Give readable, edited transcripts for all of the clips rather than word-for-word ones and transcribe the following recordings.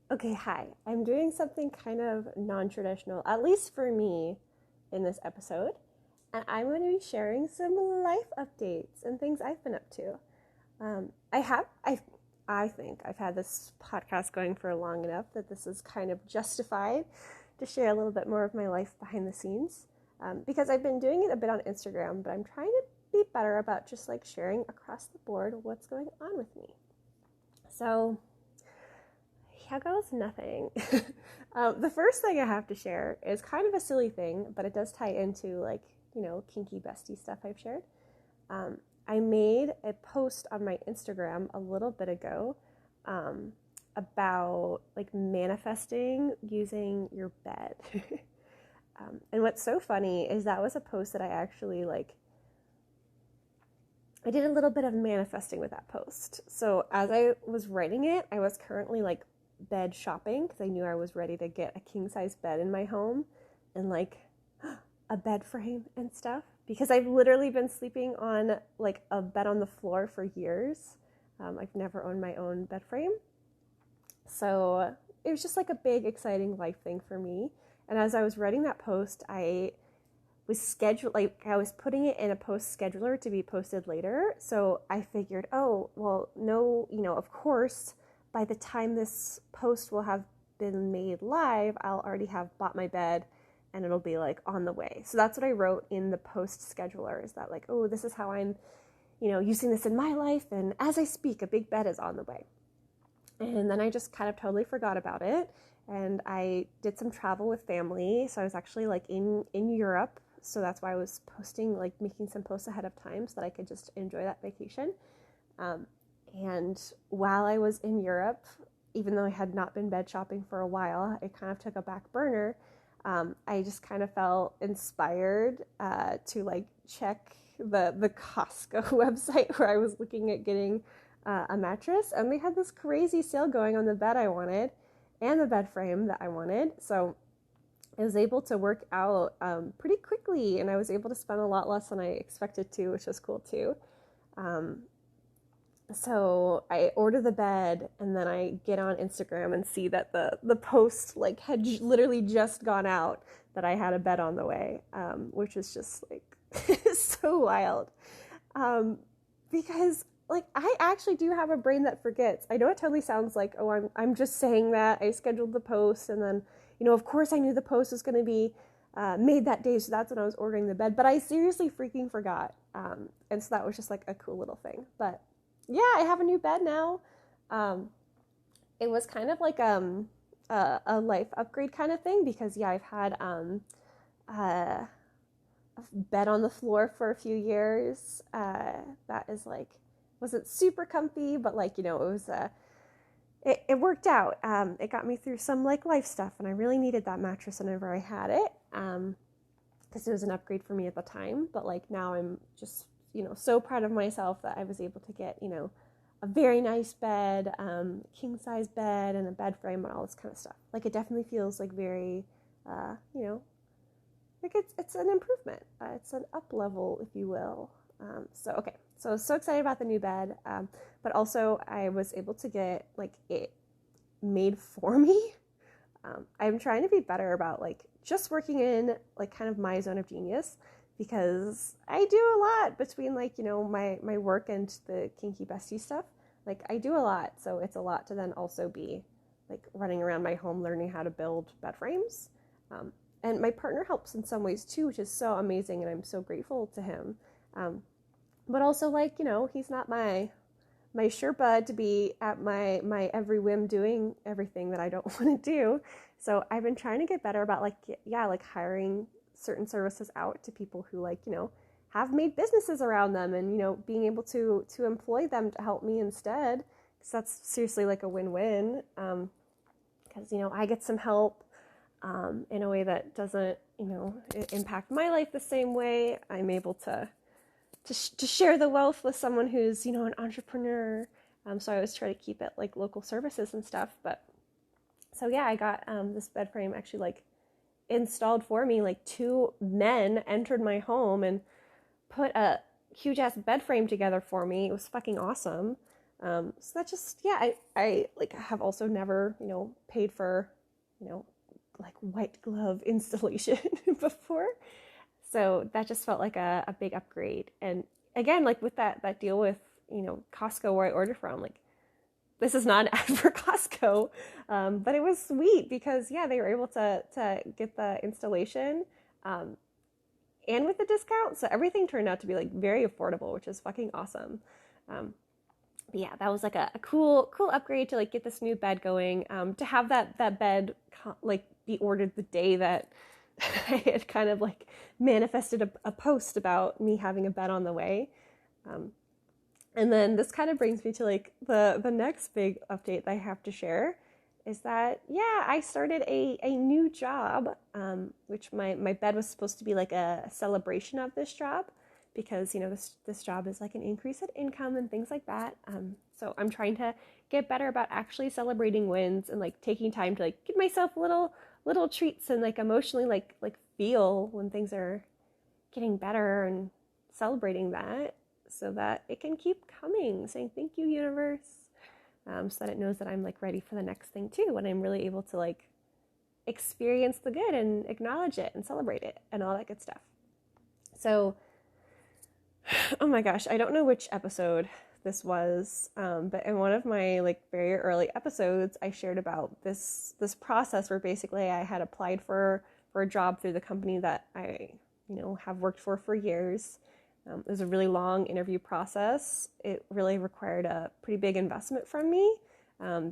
Okay, hi. I'm doing something kind of non-traditional, at least for me, in this episode. And I'm going to be sharing some life updates and things I've been up to. I think I've had this podcast going for long enough that this is kind of justified to share a little bit more of my life behind the scenes. Because I've been doing it a bit on Instagram, but I'm trying to be better about just like sharing across the board what's going on with me. So, here goes nothing. The first thing I have to share is kind of a silly thing, but it does tie into kinky bestie stuff I've shared. Um, I made a post on my Instagram a little bit ago about like manifesting using your bed. And what's so funny is that was a post that I actually I did a little bit of manifesting with that post. So as I was writing it, I was currently bed shopping because I knew I was ready to get a king size bed in my home and a bed frame and stuff because I've literally been sleeping on a bed on the floor for years. I've never owned my own bed frame. So it was just like a big, exciting life thing for me. And as I was writing that post, I was putting it in a post scheduler to be posted later. So I figured, oh, well, no, of course, by the time this post will have been made live, I'll already have bought my bed and it'll be on the way. So that's what I wrote in the post scheduler is that oh, this is how I'm, using this in my life. And as I speak, a big bed is on the way. And then I just kind of totally forgot about it. And I did some travel with family. So I was actually in Europe. So that's why I was posting, making some posts ahead of time so that I could just enjoy that vacation. And while I was in Europe, even though I had not been bed shopping for a while, it kind of took a back burner. I just kind of felt inspired to check the Costco website where I was looking at getting a mattress. And they had this crazy sale going on the bed I wanted and the bed frame that I wanted. So I was able to work out pretty quickly, and I was able to spend a lot less than I expected to, which was cool too. So I order the bed, and then I get on Instagram and see that the post had literally just gone out that I had a bed on the way, which is just so wild. Because I actually do have a brain that forgets. I know it totally sounds like, oh, I'm just saying that I scheduled the post, and then of course I knew the post was going to be made that day, so that's when I was ordering the bed. But I seriously freaking forgot, and so that was just a cool little thing. But yeah, I have a new bed now. It was kind of a life upgrade kind of thing because I've had a bed on the floor for a few years. That is wasn't super comfy, but it was it worked out. It got me through some life stuff, and I really needed that mattress whenever I had it, because it was an upgrade for me at the time. But now I'm just so proud of myself that I was able to get a very nice bed, king size bed, and a bed frame and all this kind of stuff. It definitely feels very it's an improvement. It's an up level, if you will. So I was so excited about the new bed, but also I was able to get it made for me. I'm trying to be better about just working in kind of my zone of genius, because I do a lot between my work and the kinky bestie stuff. I do a lot, so it's a lot to then also be running around my home learning how to build bed frames. And my partner helps in some ways too, which is so amazing, and I'm so grateful to him. But also he's not my Sherpa to be at my every whim doing everything that I don't want to do. So I've been trying to get better about hiring certain services out to people who have made businesses around them, and being able to employ them to help me instead, because that's seriously a win-win, because I get some help in a way that doesn't impact my life the same way. I'm able to share the wealth with someone who's an entrepreneur. So I always try to keep it local services and stuff. But so yeah, I got this bed frame actually installed for me. Two men entered my home and put a huge ass bed frame together for me. It was fucking awesome. So that just, yeah, I like have also never, paid for, you know, like white glove installation before. So that just felt like a big upgrade. And again, like with that deal with, Costco where I ordered from, like this is not an ad for Costco, but it was sweet because yeah, they were able to get the installation, and with the discount, so everything turned out to be like very affordable, which is fucking awesome. Um, but yeah, that was like a cool upgrade to like get this new bed going. To have that bed like be ordered the day that I had kind of like manifested a post about me having a bed on the way. And then this kind of brings me to like the next big update that I have to share is that, yeah, I started a new job, which my bed was supposed to be like a celebration of this job because, this job is like an increase in income and things like that. So I'm trying to get better about actually celebrating wins and like taking time to like give myself little treats and like emotionally like feel when things are getting better and celebrating that so that it can keep coming, saying thank you, universe, so that it knows that I'm like ready for the next thing too, when I'm really able to like experience the good and acknowledge it and celebrate it and all that good stuff. So, oh my gosh, I don't know which episode this was, but in one of my like very early episodes, I shared about this process where basically I had applied for a job through the company that I have worked for years. It was a really long interview process. It really required a pretty big investment from me,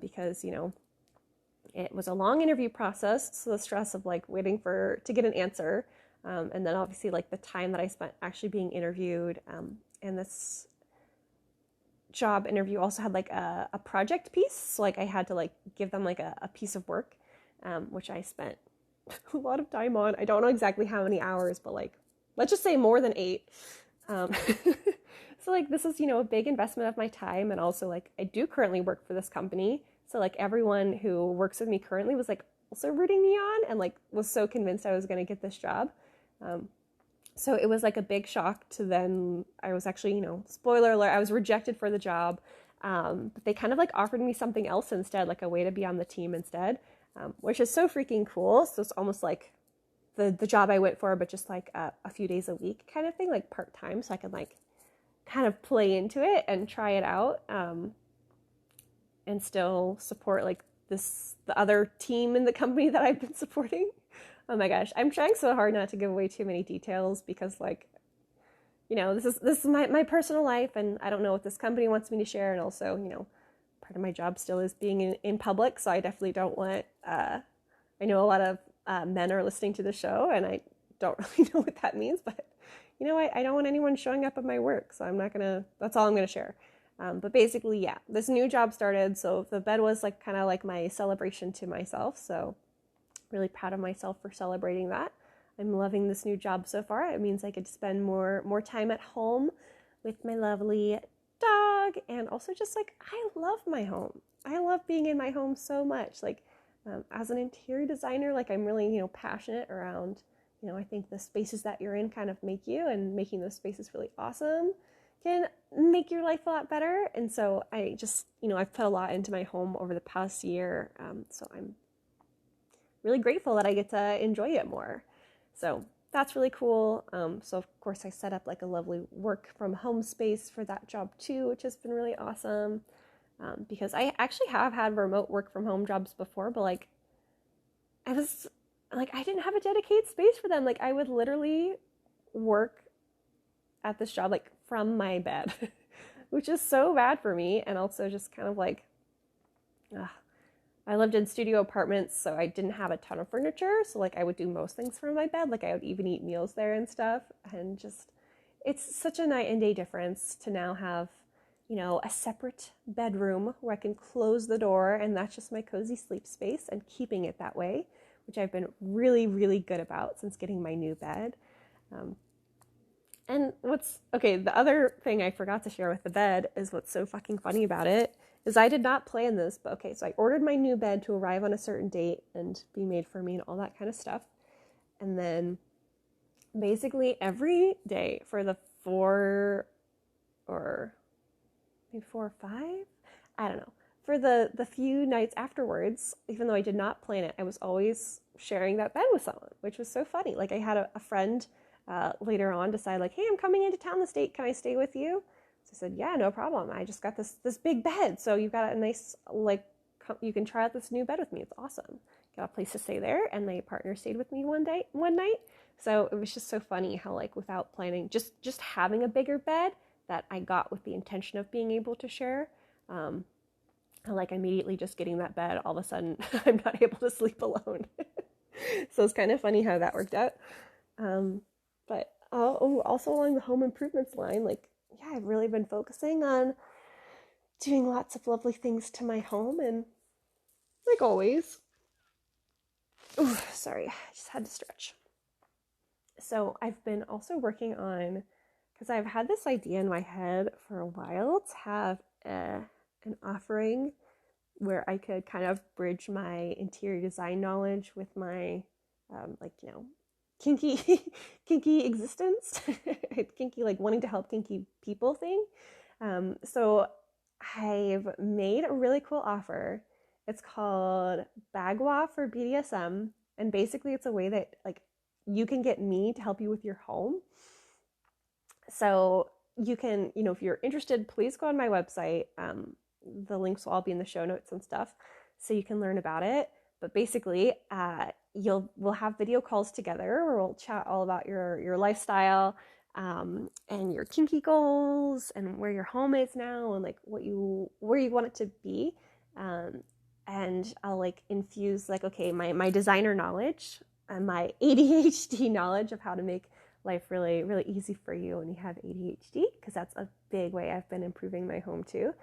because it was a long interview process. So the stress of like waiting to get an answer, and then obviously like the time that I spent actually being interviewed. And this job interview also had like a project piece. So like I had to like give them like a piece of work, which I spent a lot of time on. I don't know exactly how many hours, but like let's just say more than 8. So like this is, a big investment of my time. And also like I do currently work for this company. So like everyone who works with me currently was like also rooting me on and like was so convinced I was going to get this job. So it was like a big shock to then I was actually, spoiler alert, I was rejected for the job. But they kind of like offered me something else instead, like a way to be on the team instead, which is so freaking cool. So it's almost like the job I went for, but just like a few days a week kind of thing, like part-time, so I could like kind of play into it and try it out, and still support like the other team in the company that I've been supporting. Oh my gosh, I'm trying so hard not to give away too many details because like, this is my personal life and I don't know what this company wants me to share, and also, part of my job still is being in public, so I definitely don't want, I know a lot of men are listening to the show, and I don't really know what that means, but I don't want anyone showing up at my work, so that's all I'm gonna share. But basically, yeah, this new job started, so the bed was like kind of like my celebration to myself, so really proud of myself for celebrating that. I'm loving this new job so far. It means I could spend more time at home with my lovely dog, and also just like, I love my home. I love being in my home so much. Like, as an interior designer, like I'm really, passionate around, I think the spaces that you're in kind of make you, and making those spaces really awesome can make your life a lot better. And so I just, I've put a lot into my home over the past year. So I'm really grateful that I get to enjoy it more. So that's really cool. So of course I set up like a lovely work from home space for that job too, which has been really awesome. Because I actually have had remote work from home jobs before, but like I didn't have a dedicated space for them. Like I would literally work at this job like from my bed, which is so bad for me. And also just kind of like, I lived in studio apartments, so I didn't have a ton of furniture. So like I would do most things from my bed. Like I would even eat meals there and stuff. And just, it's such a night and day difference to now have, a separate bedroom where I can close the door and that's just my cozy sleep space, and keeping it that way, which I've been really, really good about since getting my new bed. And the other thing I forgot to share with the bed is what's so fucking funny about it is I did not plan this, but okay, so I ordered my new bed to arrive on a certain date and be made for me and all that kind of stuff. And then basically every day for the 4 or 5 I don't know, for the few nights afterwards, even though I did not plan it, I was always sharing that bed with someone, which was so funny. Like I had a friend later on decide like, hey, I'm coming into town this date. Can I stay with you? So I said, yeah, no problem. I just got this big bed. So you've got a nice, like, you can try out this new bed with me. It's awesome. Got a place to stay there. And my partner stayed with me one night. So it was just so funny how, like, without planning, just having a bigger bed that I got with the intention of being able to share, like immediately just getting that bed, all of a sudden I'm not able to sleep alone. So it's kind of funny how that worked out. But also along the home improvements line, like, yeah, I've really been focusing on doing lots of lovely things to my home, and like always, ooh, sorry, I just had to stretch. So I've been also working on, because I've had this idea in my head for a while to have an offering where I could kind of bridge my interior design knowledge with my, like, you know, kinky existence, kinky, like wanting to help kinky people thing. So I've made a really cool offer. It's called Bagua for BDSM. And basically it's a way that like you can get me to help you with your home. So you can, you know, if you're interested, please go on my website. The links will all be in the show notes and stuff, so you can learn about it. But basically, we'll have video calls together where we'll chat all about your lifestyle, and your kinky goals and where your home is now and like where you want it to be. And I'll like infuse like, okay, my designer knowledge and my ADHD knowledge of how to make life really, really easy for you when you have ADHD, because that's a big way I've been improving my home too.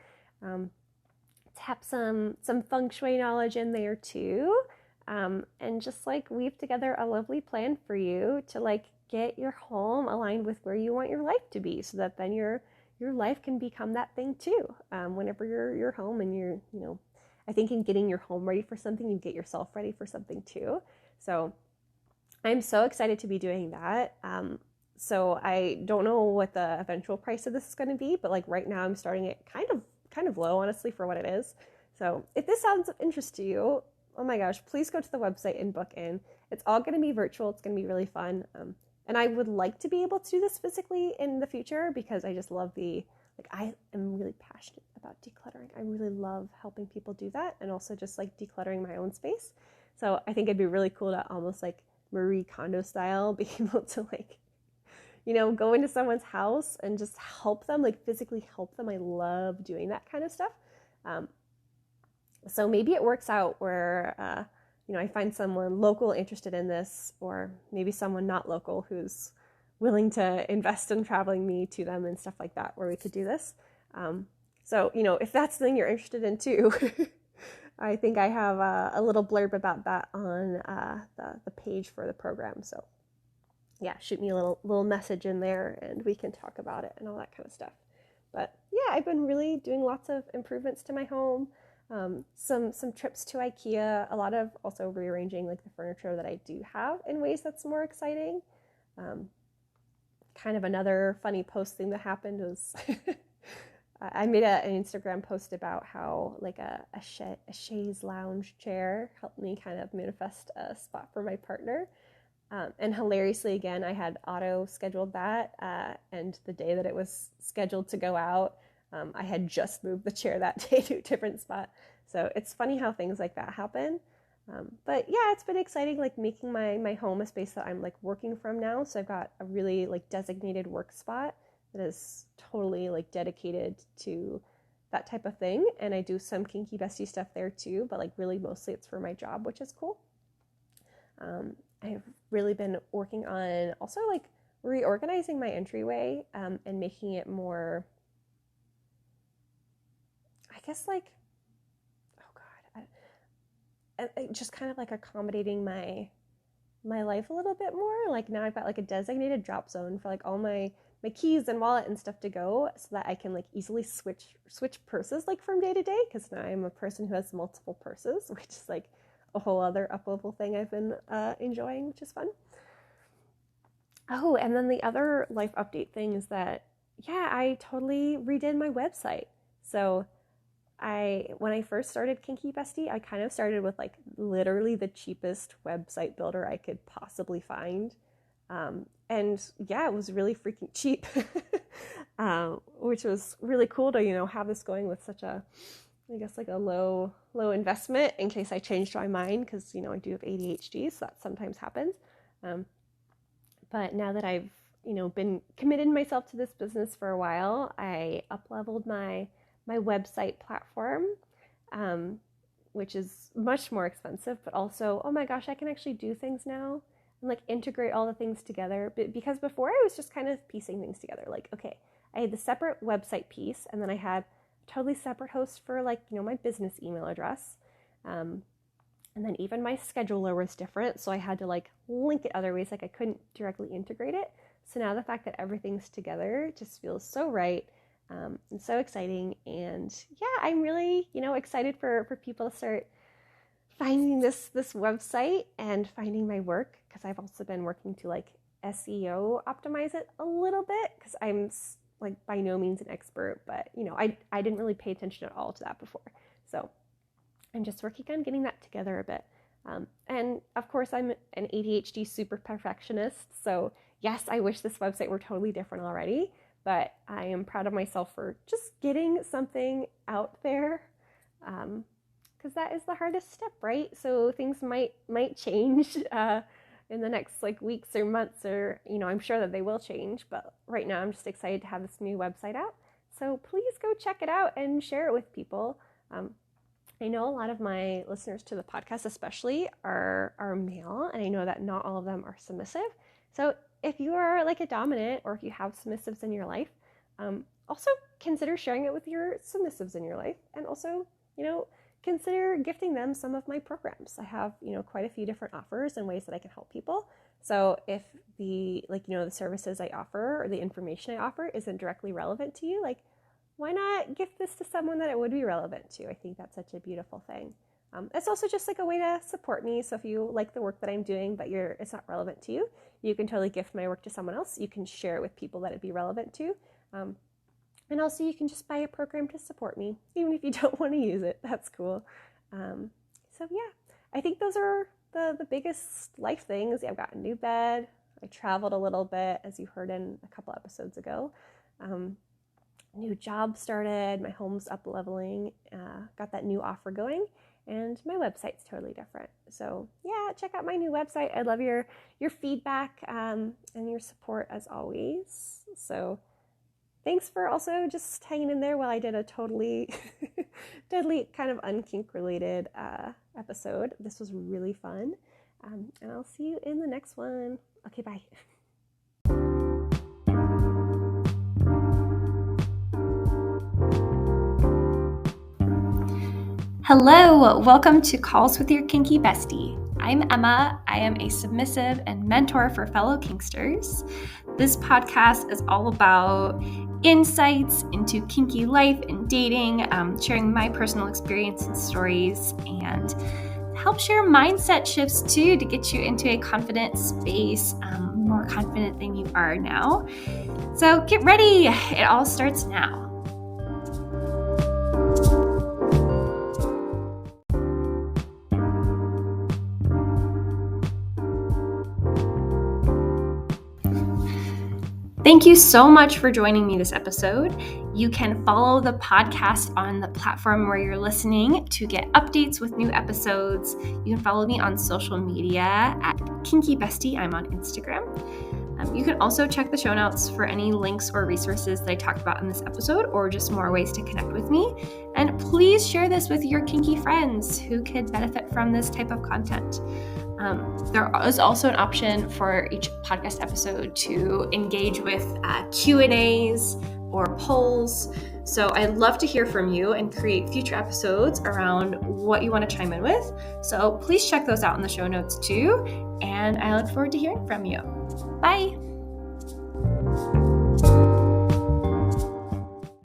Tap some feng shui knowledge in there too, and just like weave together a lovely plan for you to like get your home aligned with where you want your life to be, so that then your life can become that thing too. Whenever you're home and you're, you know, I think in getting your home ready for something, you get yourself ready for something too. So I'm so excited to be doing that. So I don't know what the eventual price of this is going to be, but like right now I'm starting it kind of low, honestly, for what it is. So if this sounds of interest to you, oh my gosh, please go to the website and book in. It's all going to be virtual. It's going to be really fun. And I would like to be able to do this physically in the future, because I just love I am really passionate about decluttering. I really love helping people do that, and also just like decluttering my own space. So I think it'd be really cool to almost like Marie Kondo style be able to like, you know, go into someone's house and just help them, like physically help them. I love doing that kind of stuff. So maybe it works out where, you know, I find someone local interested in this, or maybe someone not local who's willing to invest in traveling me to them and stuff like that, where we could do this. So, you know, if that's something you're interested in too, I think I have a little blurb about that on the page for the program. So yeah, shoot me a little message in there and we can talk about it and all that kind of stuff. But yeah, I've been really doing lots of improvements to my home. Some trips to IKEA, a lot of also rearranging like the furniture that I do have in ways that's more exciting. Kind of another funny post thing that happened was I made an Instagram post about how like a chaise lounge chair helped me kind of manifest a spot for my partner. And hilariously, again, I had auto scheduled that, and the day that it was scheduled to go out, I had just moved the chair that day to a different spot. So it's funny how things like that happen. But yeah, it's been exciting, like making my home a space that I'm like working from now. So I've got a really like designated work spot that is totally like dedicated to that type of thing. And I do some kinky bestie stuff there too, but like really mostly it's for my job, which is cool. I've really been working on also like reorganizing my entryway, and making it more, I guess like, oh God, I just kind of like accommodating my life a little bit more. Like now I've got like a designated drop zone for like all my keys and wallet and stuff to go, so that I can like easily switch purses like from day to day, because now I'm a person who has multiple purses, which is like a whole other up-level thing I've been enjoying, which is fun. Oh, and then the other life update thing is that, yeah, I totally redid my website. So when I first started Kinky Bestie, I kind of started with like literally the cheapest website builder I could possibly find. And yeah, it was really freaking cheap, which was really cool to, have this going with such a, I guess, like a low investment in case I changed my mind, because, I do have ADHD, so that sometimes happens. But now that I've, been committed myself to this business for a while, I up-leveled my website platform, which is much more expensive, but also, oh my gosh, I can actually do things now and like integrate all the things together. Because before I was just kind of piecing things together. Like, okay, I had the separate website piece, and then I had a totally separate host for like, my business email address. And then even my scheduler was different. So I had to like link it other ways. Like I couldn't directly integrate it. So now the fact that everything's together just feels so right. And so exciting. And yeah, I'm really, excited for people to start finding this website and finding my work, because I've also been working to like SEO optimize it a little bit, because I'm like by no means an expert, but I didn't really pay attention at all to that before. So I'm just working on getting that together a bit. And of course, I'm an ADHD super perfectionist. So yes, I wish this website were totally different already, but I am proud of myself for just getting something out there. Because that is the hardest step, right? So things might change in the next like weeks or months, or I'm sure that they will change. But right now, I'm just excited to have this new website out. So please go check it out and share it with people. I know a lot of my listeners to the podcast, especially, are male, and I know that not all of them are submissive. So if you are like a dominant, or if you have submissives in your life, also consider sharing it with your submissives in your life, and also consider gifting them some of my programs. I have, quite a few different offers and ways that I can help people. So if the services I offer or the information I offer isn't directly relevant to you, like, why not gift this to someone that it would be relevant to? I think that's such a beautiful thing. It's also just like a way to support me. So if you like the work that I'm doing, but it's not relevant to you, you can totally gift my work to someone else. You can share it with people that it'd be relevant to. And also you can just buy a program to support me, even if you don't want to use it. That's cool. So yeah, I think those are the biggest life things. I've got a new bed. I traveled a little bit, as you heard in a couple episodes ago. New job started. My home's up leveling. Got that new offer going, and my website's totally different. So yeah, check out my new website. I love your feedback and your support as always. So thanks for also just hanging in there while I did a totally kind of unkink related episode. This was really fun. And I'll see you in the next one. Okay, bye. Hello, welcome to Calls with Your Kinky Bestie. I'm Emma. I am a submissive and mentor for fellow kinksters. This podcast is all about insights into kinky life and dating, sharing my personal experience and stories, and help share mindset shifts too to get you into a confident space, more confident than you are now. So get ready. It all starts now. Thank you so much for joining me this episode. You can follow the podcast on the platform where you're listening to get updates with new episodes. You can follow me on social media at Kinky Bestie. I'm on Instagram. You can also check the show notes for any links or resources that I talked about in this episode, or just more ways to connect with me. And please share this with your kinky friends who could benefit from this type of content. There is also an option for each podcast episode to engage with Q&As or polls. So I'd love to hear from you and create future episodes around what you want to chime in with. So please check those out in the show notes too. And I look forward to hearing from you. Bye.